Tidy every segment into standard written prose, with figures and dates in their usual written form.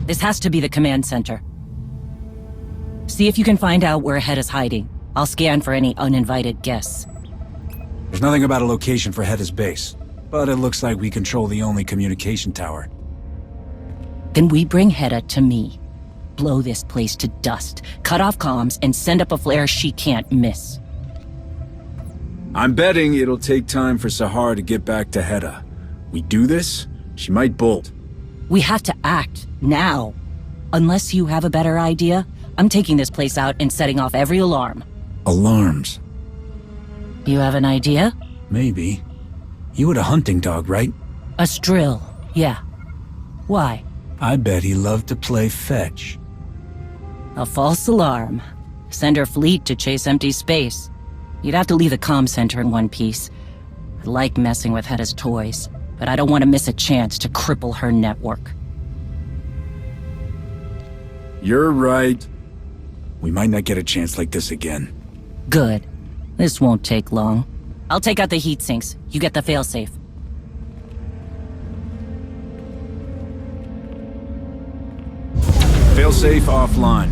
This has to be the command center. See if you can find out where Heta's hiding. I'll scan for any uninvited guests. There's nothing about a location for Heta's base, but it looks like we control the only communication tower. Then we bring Heta to me. Blow this place to dust, cut off comms, and send up a flare she can't miss. I'm betting it'll take time for Sahar to get back to Heta. We do this, she might bolt. We have to act, now. Unless you have a better idea, I'm taking this place out and setting off every alarm. Alarms? You have an idea? Maybe. You had a hunting dog, right? A Strill, yeah. Why? I bet he loved to play fetch. A false alarm. Send her fleet to chase empty space. You'd have to leave the comm center in one piece. I like messing with Heta's toys, but I don't want to miss a chance to cripple her network. You're right. We might not get a chance like this again. Good. This won't take long. I'll take out the heat sinks. You get the failsafe. Failsafe offline.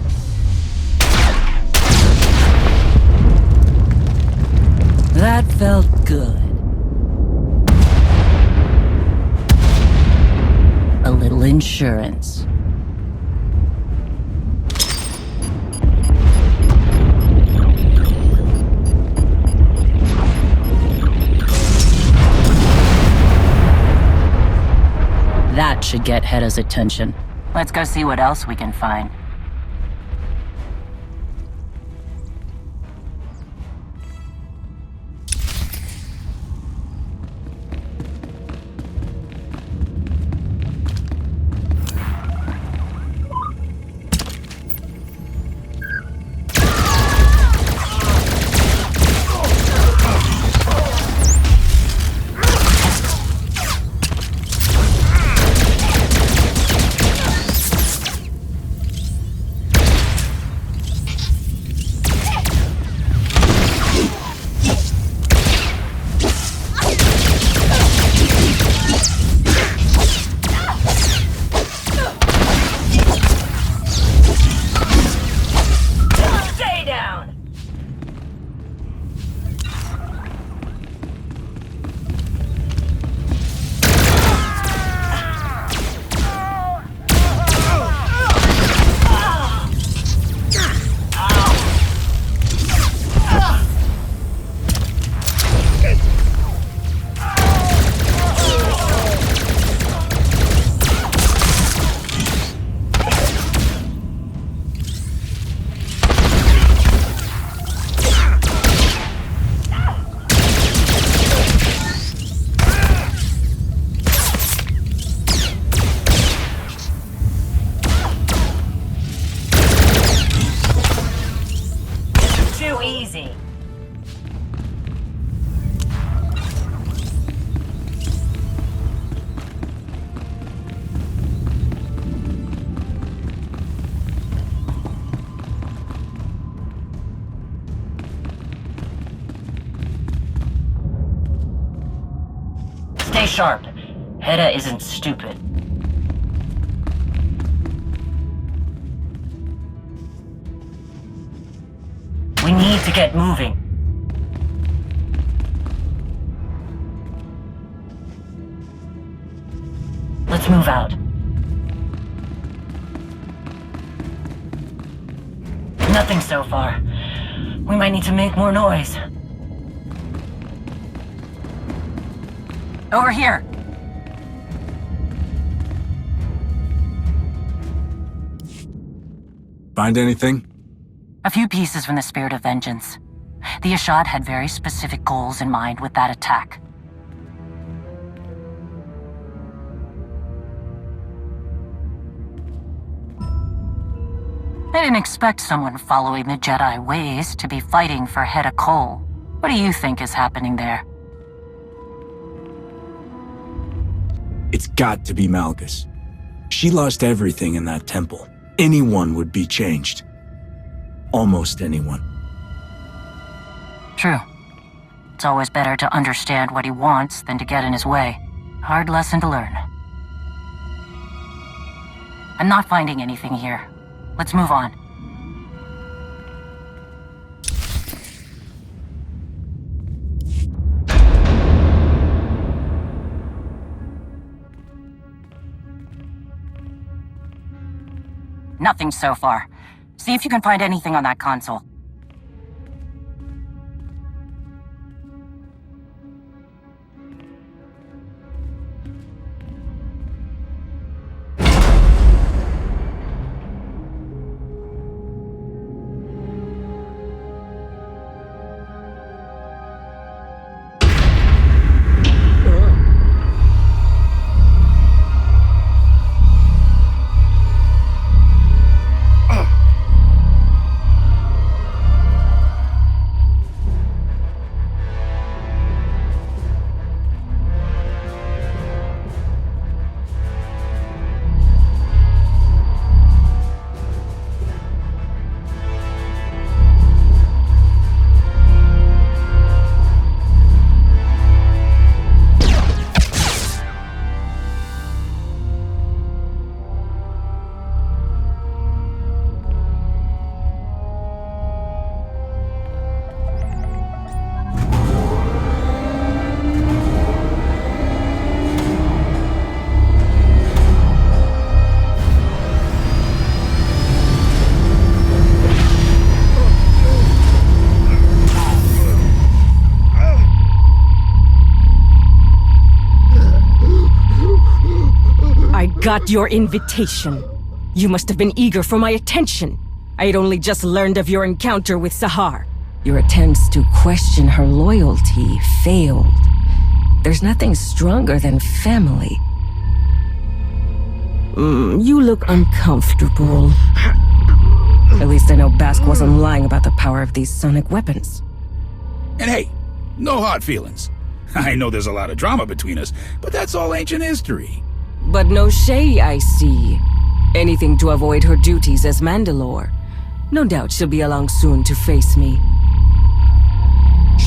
That felt good. A little insurance. That should get Heta's attention. Let's go see what else we can find. Stay sharp. Heta isn't stupid. We need to get moving. Let's move out. Nothing so far. We might need to make more noise. Over here! Find anything? A few pieces from the Spirit of Vengeance. The Ashad had very specific goals in mind with that attack. I didn't expect someone following the Jedi ways to be fighting for Heta Cole. What do you think is happening there? It's got to be Malgus. She lost everything in that temple. Anyone would be changed. Almost anyone. True. It's always better to understand what he wants than to get in his way. Hard lesson to learn. I'm not finding anything here. Let's move on. Nothing so far. See if you can find anything on that console. Got your invitation. You must have been eager for my attention. I had only just learned of your encounter with Sahar. Your attempts to question her loyalty failed. There's nothing stronger than family. You look uncomfortable. At least I know Bask wasn't lying about the power of these sonic weapons. And hey, no hard feelings. I know there's a lot of drama between us, but that's all ancient history. But no Shae, I see. Anything to avoid her duties as Mandalore. No doubt she'll be along soon to face me.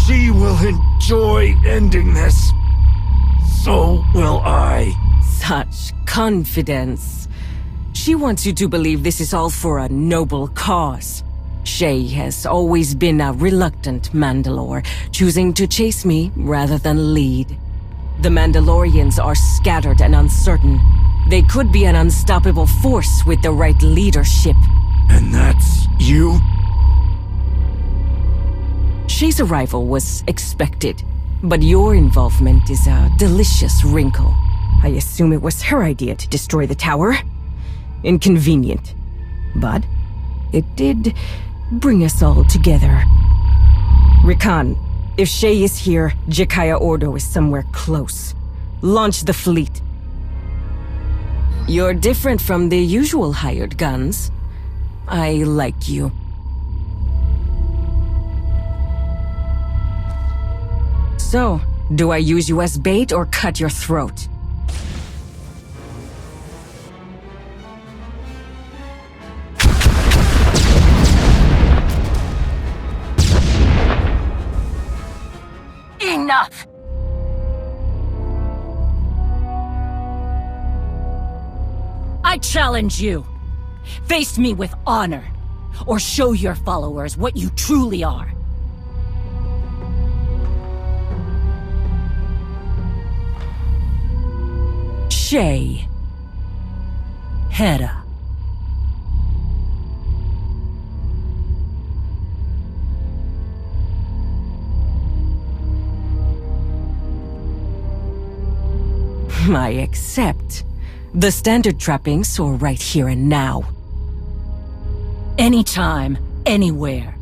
She will enjoy ending this. So will I. Such confidence. She wants you to believe this is all for a noble cause. Shae has always been a reluctant Mandalore, choosing to chase me rather than lead. The Mandalorians are scattered and uncertain. They could be an unstoppable force with the right leadership. And that's you? Shae's arrival was expected, but your involvement is a delicious wrinkle. I assume it was her idea to destroy the tower. Inconvenient. But it did bring us all together. Ri'kan, if Shae is here, Jakaya Ordo is somewhere close. Launch the fleet. You're different from the usual hired guns. I like you. So, do I use you as bait or cut your throat? Enough! I challenge you. Face me with honor, or show your followers what you truly are. Shae. Heta. I accept. The standard trappings are right here and now. Anytime, anywhere.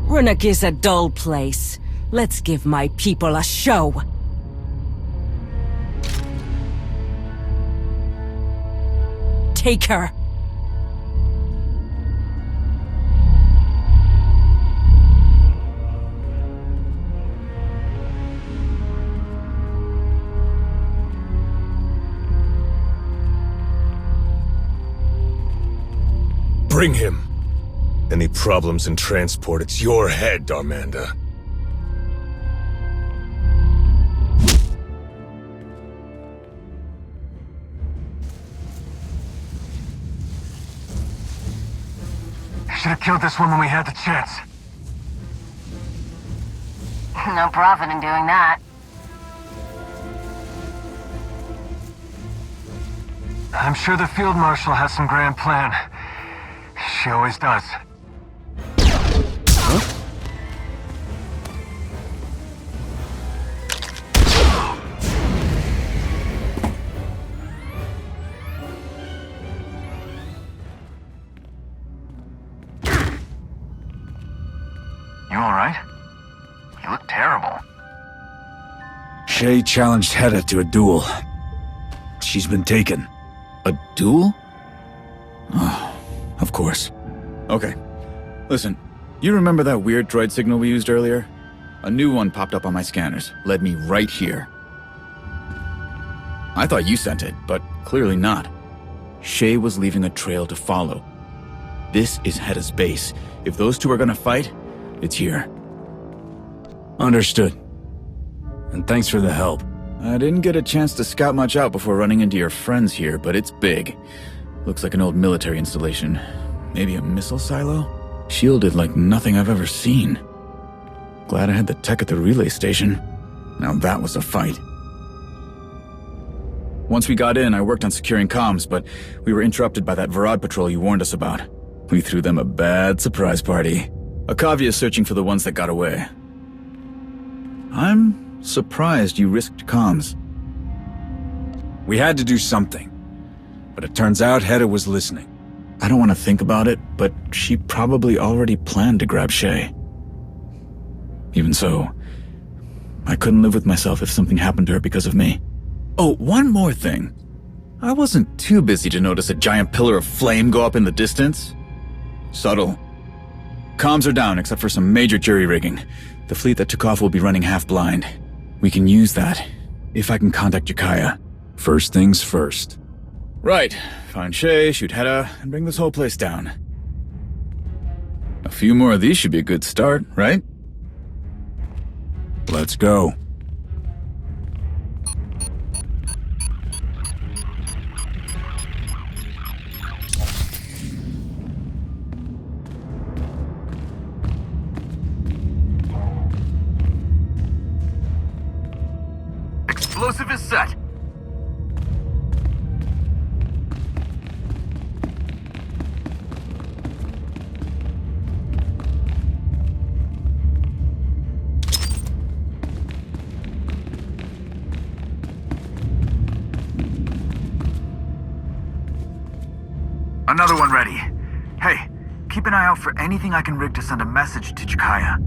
Ruhnuk is a dull place. Let's give my people a show. Take her. Bring him. Any problems in transport, it's your head, Darmanda. should have killed this one when we had the chance. No profit in doing that. I'm sure the Field Marshal has some grand plan. She always does. You alright? You look terrible. Shae challenged Heta to a duel. She's been taken. A duel? Oh, of course. Okay. Listen, you remember that weird droid signal we used earlier? A new one popped up on my scanners, led me right here. I thought you sent it, but clearly not. Shae was leaving a trail to follow. This is Heta's base. If those two are gonna fight, it's here. Understood. And thanks for the help. I didn't get a chance to scout much out before running into your friends here, but it's big. Looks like an old military installation. Maybe a missile silo? Shielded like nothing I've ever seen. Glad I had the tech at the relay station. Now that was a fight. Once we got in, I worked on securing comms, but we were interrupted by that Varad patrol you warned us about. We threw them a bad surprise party. Akavia is searching for the ones that got away. I'm surprised you risked comms. We had to do something. But it turns out Heta was listening. I don't want to think about it, but she probably already planned to grab Shae. Even so, I couldn't live with myself if something happened to her because of me. Oh, one more thing. I wasn't too busy to notice a giant pillar of flame go up in the distance. Subtle. Comms are down except for some major jury-rigging. The fleet that took off will be running half-blind. We can use that, if I can contact Jakaya. First things first. Right. Find Shae, shoot Heta, and bring this whole place down. A few more of these should be a good start, right? Let's go. Explosive is set. Another one ready. Hey, keep an eye out for anything I can rig to send a message to Jakaya.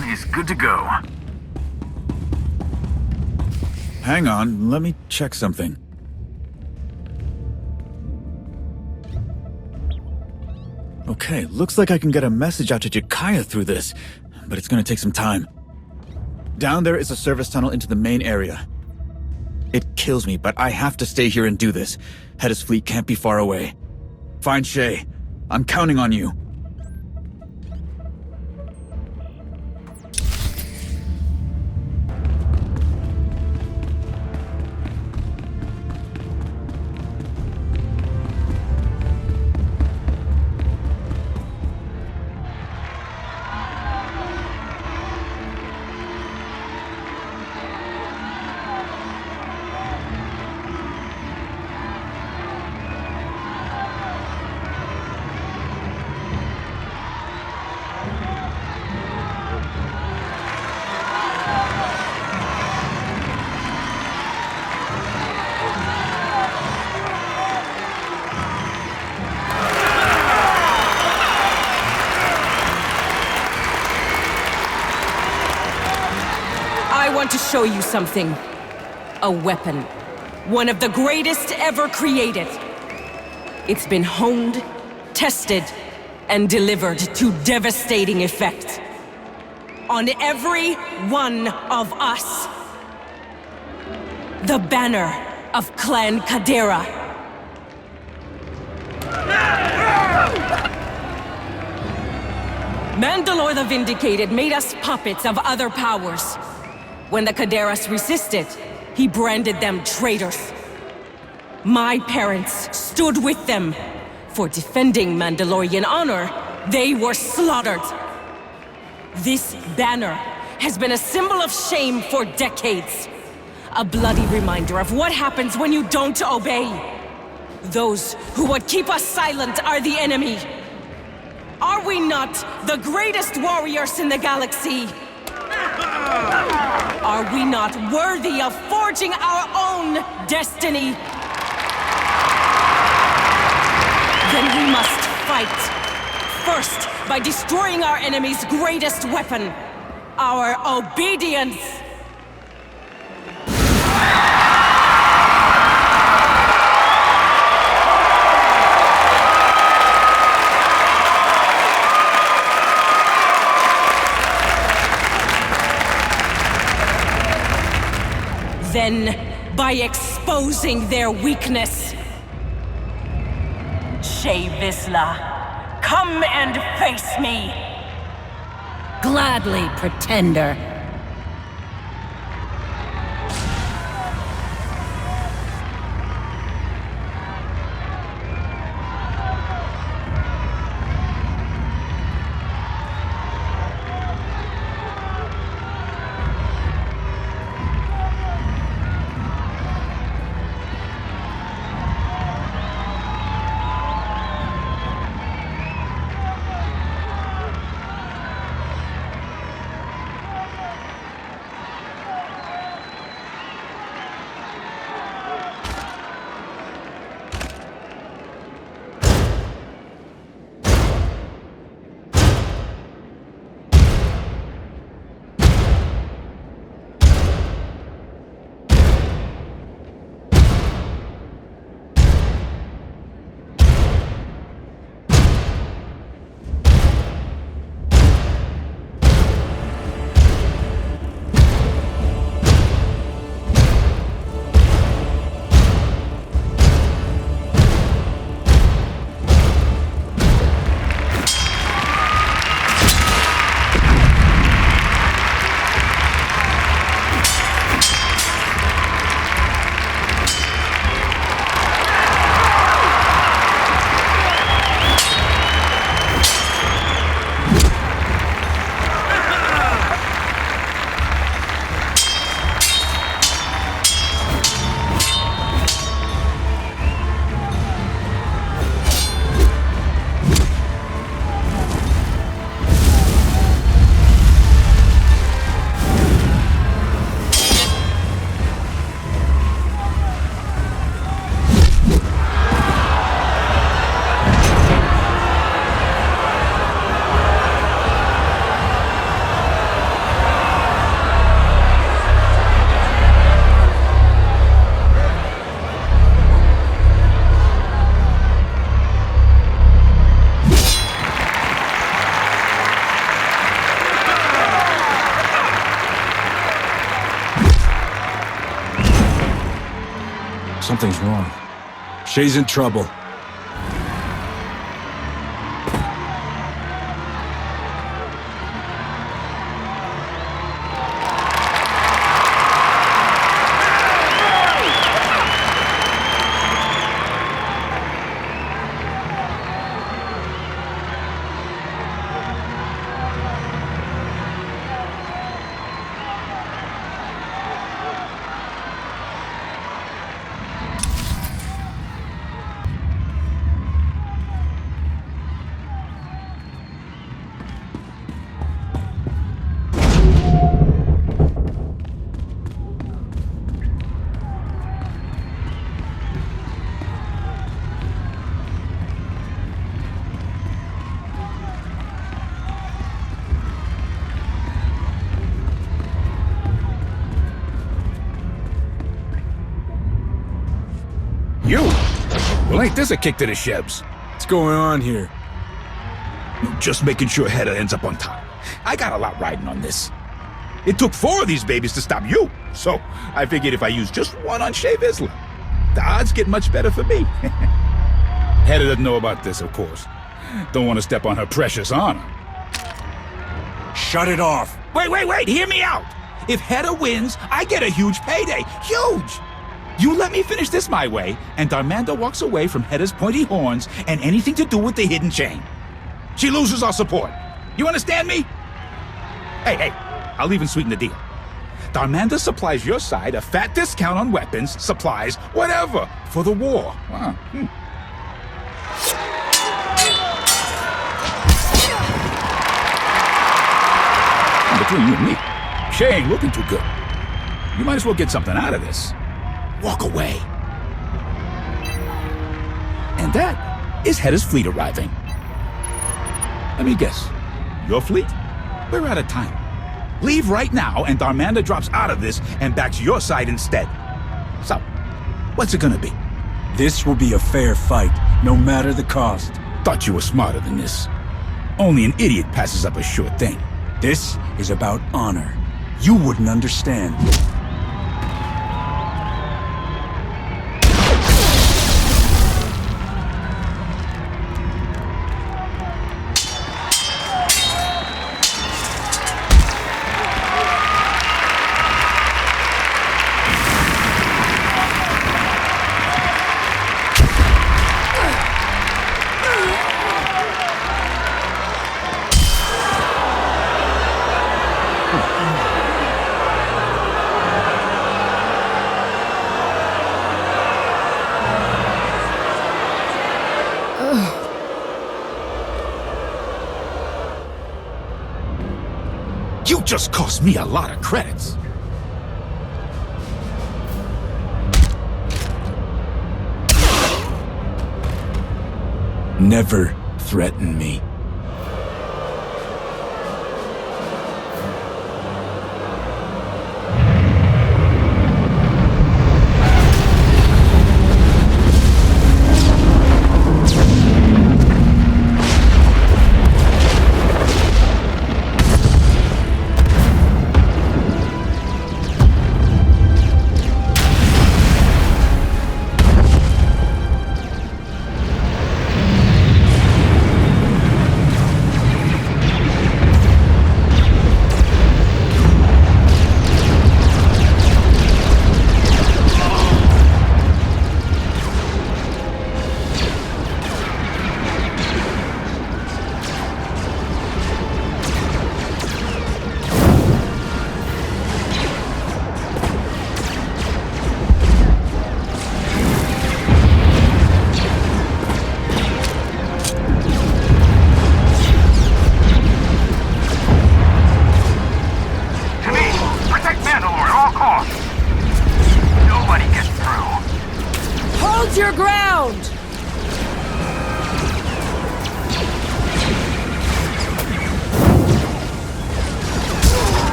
one is good to go. Hang on, let me check something. Okay, looks like I can get a message out to Jakaya through this, but it's gonna take some time. Down there is a service tunnel into the main area. It kills me, but I have to stay here and do this. Heta's fleet can't be far away. Find Shae. I'm counting on you. I want to show you something. A weapon. One of the greatest ever created. It's been honed, tested, and delivered to devastating effect. On every one of us. The banner of Clan Kadera. Mandalore the Vindicated made us puppets of other powers. When the Kaderas resisted, he branded them traitors. My parents stood with them. For defending Mandalorian honor, they were slaughtered. This banner has been a symbol of shame for decades. A bloody reminder of what happens when you don't obey. Those who would keep us silent are the enemy. Are we not the greatest warriors in the galaxy? Are we not worthy of forging our own destiny? Then we must fight. First, by destroying our enemy's greatest weapon, our obedience. Then, by exposing their weakness. Shae Vizla, come and face me! Gladly, Pretender. Something's wrong. Shae's in trouble. You? Well, ain't this a kick to the shebs? What's going on here? Just making sure Heta ends up on top. I got a lot riding on this. It took 4 of these babies to stop you, so I figured if I use just one on Shae Vizla, the odds get much better for me. Heta doesn't know about this, of course. Don't want to step on her precious honor. Shut it off! Wait, hear me out! If Heta wins, I get a huge payday. Huge! You let me finish this my way, and Darmanda walks away from Heta's pointy horns and anything to do with the hidden chain. She loses our support. You understand me? Hey, I'll even sweeten the deal. Darmanda supplies your side a fat discount on weapons, supplies, whatever, for the war. Between you and me, Shae ain't looking too good. You might as well get something out of this. Walk away. And that is Heta's fleet arriving. Let me guess. Your fleet? We're out of time. Leave right now, and Darmanda drops out of this and backs your side instead. So, what's it gonna be? This will be a fair fight, no matter the cost. Thought you were smarter than this. Only an idiot passes up a sure thing. This is about honor. You wouldn't understand. You just cost me a lot of credits. Never threaten me.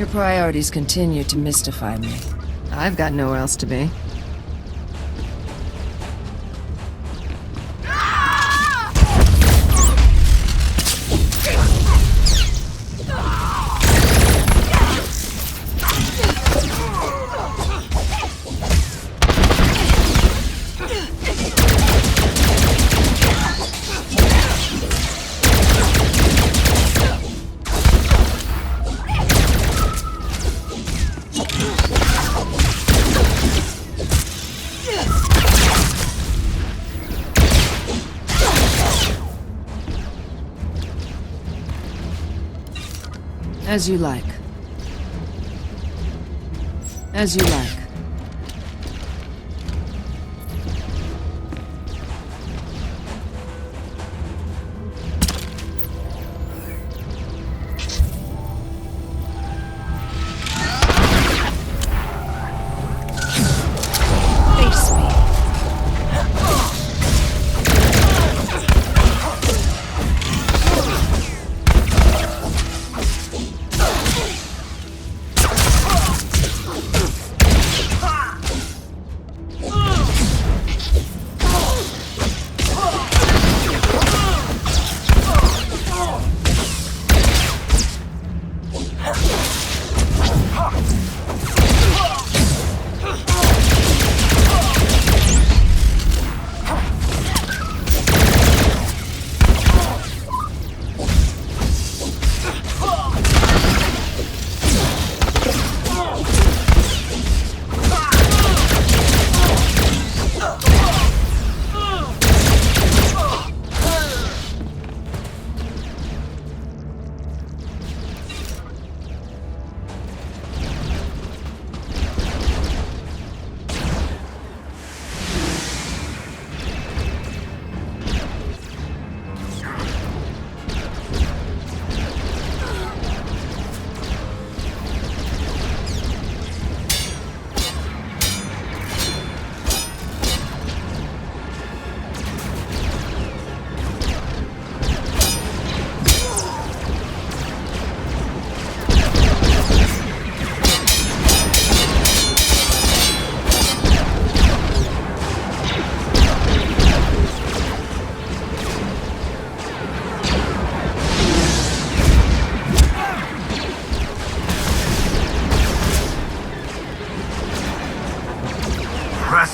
Your priorities continue to mystify me. I've got nowhere else to be. As you like. As you like.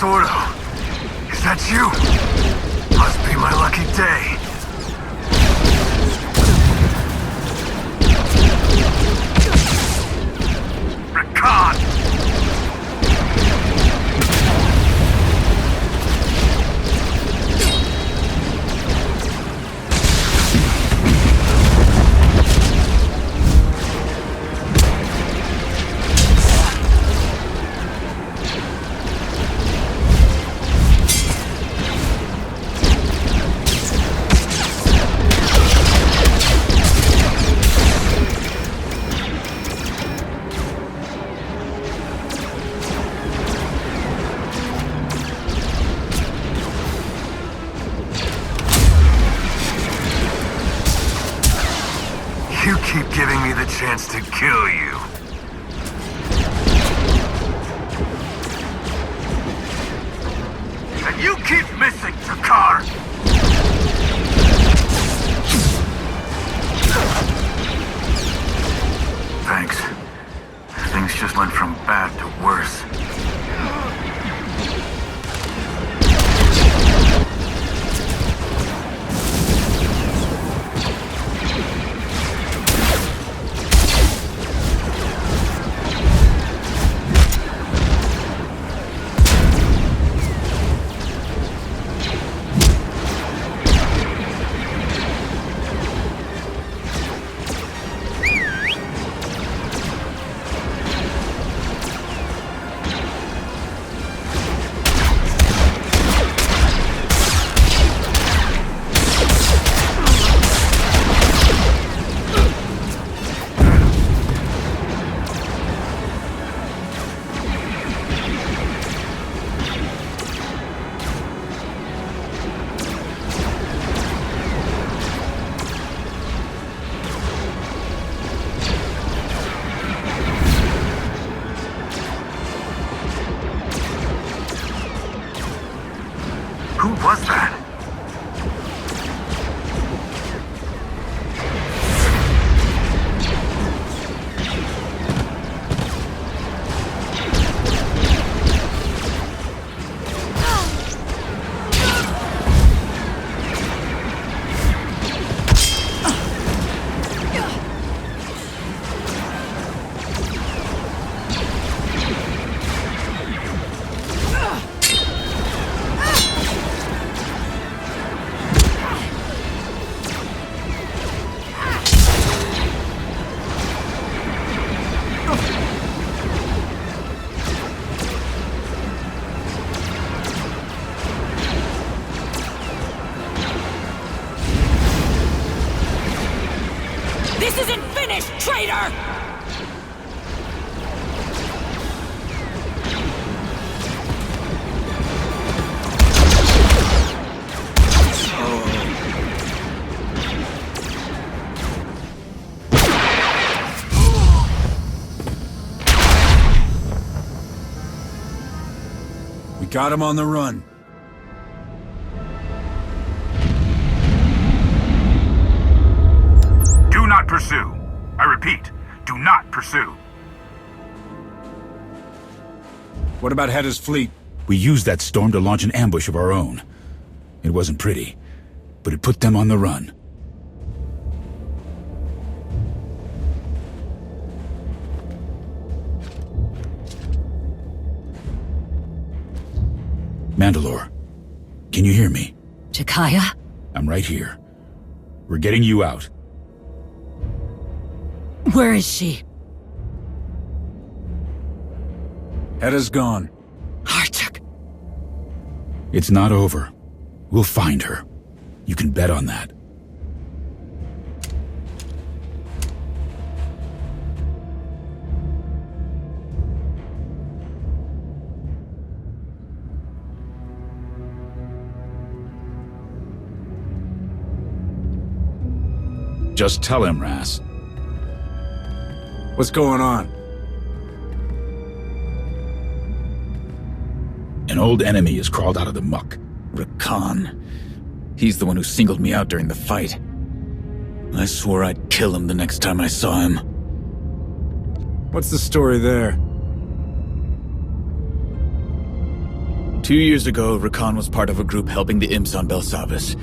Ordo, is that you? Must be my lucky day. Ri'kan! You keep giving me the chance to kill you. Who was that? Got him on the run. Do not pursue. I repeat, do not pursue. What about Heta's fleet? We used that storm to launch an ambush of our own. It wasn't pretty, but it put them on the run. Mandalore, can you hear me? Jakaya? I'm right here. We're getting you out. Where is she? Heta's gone. Archuk. It's not over. We'll find her. You can bet on that. Just tell him, Rass. What's going on? An old enemy has crawled out of the muck. Ri'kan. He's the one who singled me out during the fight. I swore I'd kill him the next time I saw him. What's the story there? 2 years ago, Ri'kan was part of a group helping the imps on Belsavis.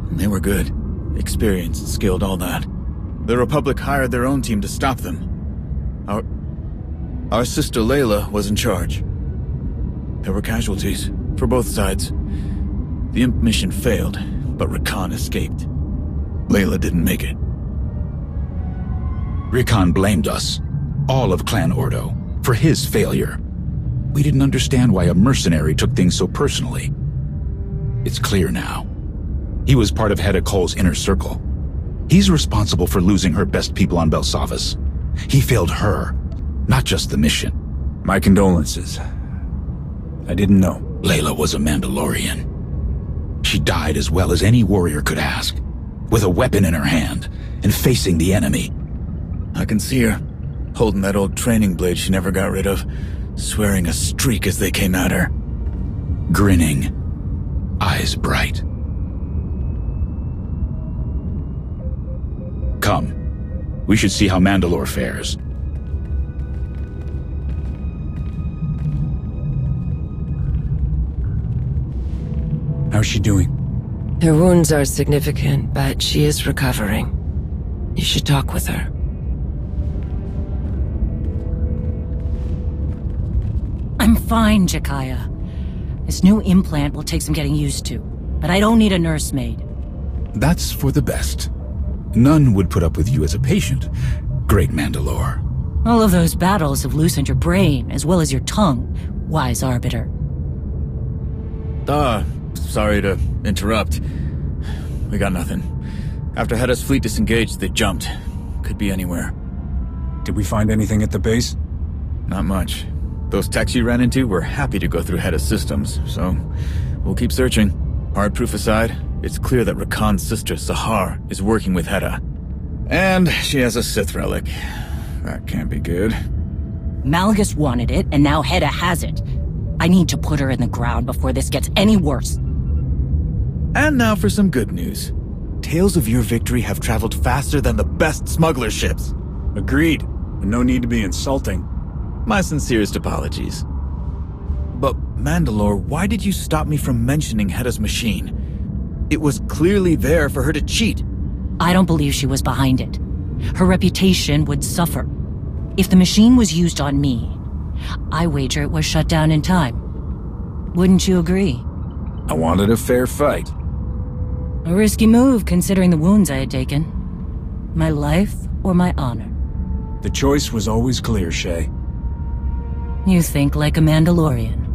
And they were good. Experienced, skilled, all that. The Republic hired their own team to stop them. Our sister Layla was in charge. There were casualties, for both sides. The imp mission failed, but Ri'kan escaped. Layla didn't make it. Ri'kan blamed us, all of Clan Ordo, for his failure. We didn't understand why a mercenary took things so personally. It's clear now. He was part of Heta Cole's inner circle. He's responsible for losing her best people on Belsavis. He failed her, not just the mission. My condolences. I didn't know. Layla was a Mandalorian. She died as well as any warrior could ask, with a weapon in her hand and facing the enemy. I can see her, holding that old training blade she never got rid of, swearing a streak as they came at her. Grinning, eyes bright. Come. We should see how Mandalore fares. How's she doing? Her wounds are significant, but she is recovering. You should talk with her. I'm fine, Jakaya. This new implant will take some getting used to, but I don't need a nursemaid. That's for the best. None would put up with you as a patient, great Mandalore. All of those battles have loosened your brain, as well as your tongue, wise arbiter. Sorry to interrupt. We got nothing. After Heta's fleet disengaged, they jumped. Could be anywhere. Did we find anything at the base? Not much. Those techs you ran into were happy to go through Heta's systems, so we'll keep searching. Hard proof aside, it's clear that Ri'kan's sister, Sahar, is working with Heta. And she has a Sith relic. That can't be good. Malgus wanted it, and now Heta has it. I need to put her in the ground before this gets any worse. And now for some good news. Tales of your victory have traveled faster than the best smuggler ships. Agreed. No need to be insulting. My sincerest apologies. But Mandalore, why did you stop me from mentioning Heta's machine? It was clearly there for her to cheat. I don't believe she was behind it. Her reputation would suffer. If the machine was used on me, I wager it was shut down in time. Wouldn't you agree? I wanted a fair fight. A risky move, considering the wounds I had taken. My life or my honor? The choice was always clear, Shae. You think like a Mandalorian.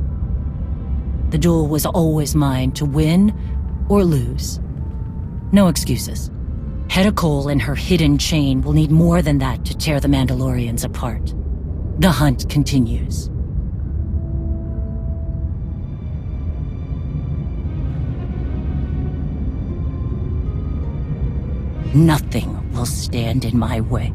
The duel was always mine to win or lose. No excuses. Heta Cole and her hidden chain will need more than that to tear the Mandalorians apart. The hunt continues. Nothing will stand in my way.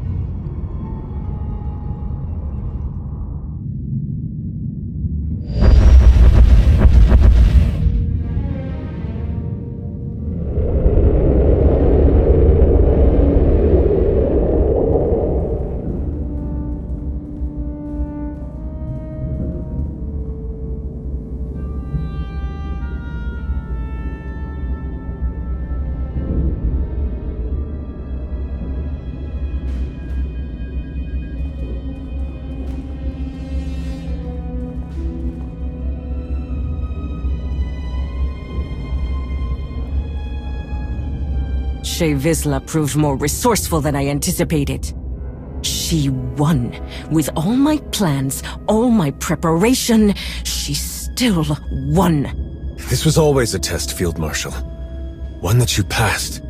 Shae Vizla proved more resourceful than I anticipated. She won. With all my plans, all my preparation, she still won. This was always a test, Field Marshal. One that you passed.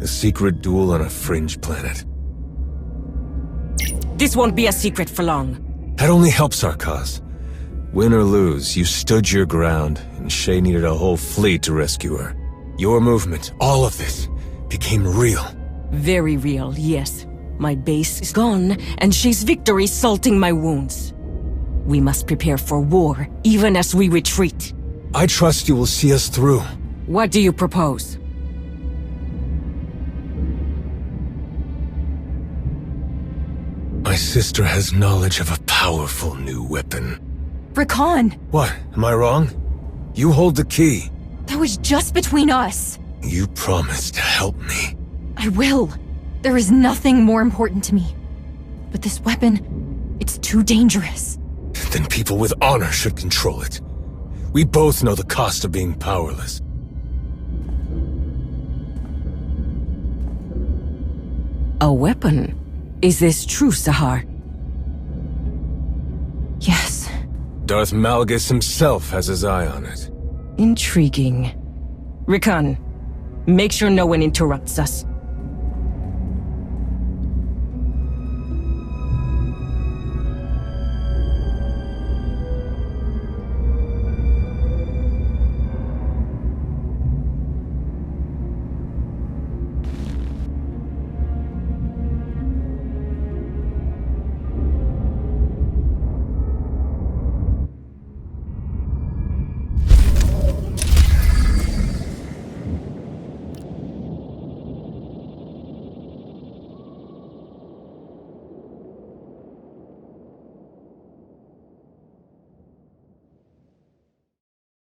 A secret duel on a fringe planet. This won't be a secret for long. That only helps our cause. Win or lose, you stood your ground, and Shae needed a whole fleet to rescue her. Your movement, all of this, became real. Very real, yes. My base is gone, and Shae's victory salting my wounds. We must prepare for war, even as we retreat. I trust you will see us through. What do you propose? My sister has knowledge of a powerful new weapon. Ri'kan! What? Am I wrong? You hold the key. That was just between us. You promised to help me. I will. There is nothing more important to me. But this weapon, it's too dangerous. Then people with honor should control it. We both know the cost of being powerless. A weapon? Is this true, Sahar? Yes. Darth Malgus himself has his eye on it. Intriguing. Ri'kan, make sure no one interrupts us.